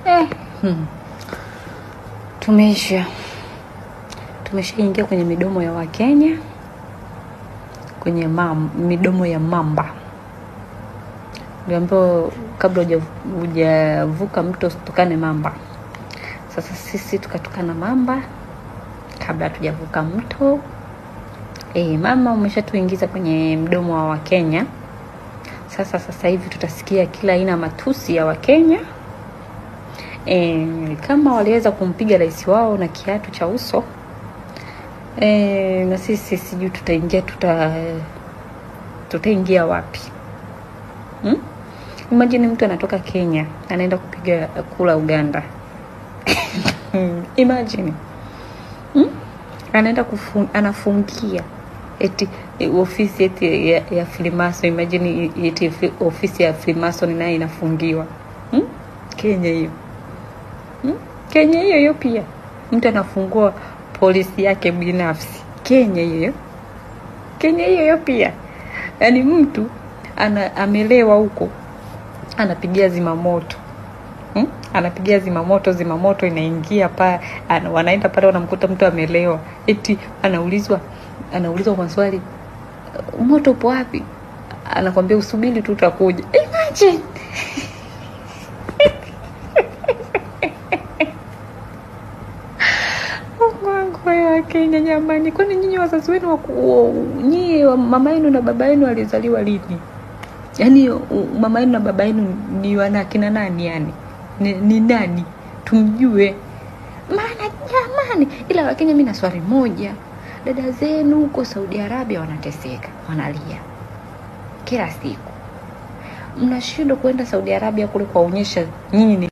Eh, tumeshaingia kwenye midomo ya Wakenya, kwenye midomo ya mamba. Ndio kabla hujavuka mto usitukane mamba. Sasa sisi tukatukana mamba kabla tujavuka mto. Mama umeshatuingiza kwenye mdomo wa Wakenya. Sasa hivi tutasikia kila aina matusi ya Wakenya. Kama waliweza kumpiga rais wao na kiatu cha uso, na sisi sijui tutaingia wapi? Imagine mtu anatoka Kenya anaenda kupiga kula Uganda. Imagine anaenda anafungia eti ofisi eti ya Freemason. Imagine eti ofisi ya Freemason nayo inafungiwa. Kenya hiyo. Kenya hiyo pia mtu anafungua polisi yake binafsi. Kenya hiyo pia. Yaani mtu amelewa huko anapigia zimamoto. Anapigia zimamoto inaingia pa wanaenda pale wanamkuta mtu amelewa. Eti anaulizwa maswali, moto upo wapi? Anakuambia usubiri tu tutakuja. Imagine. Kenya jamani, kwani nyinyi wazazi wenu nyinyi mama yenu na baba yenu walizaliwa lini? Yaani mama yenu na baba yenu ni wanakina nani yani? Ni nani? Tumjue. Maana jamani, ila Wakenya mimi na swali moja. Dada zenu huko Saudi Arabia wanateseka, wanalia kila siku. Mnashindwa kwenda Saudi Arabia kule kuonyesha nyinyi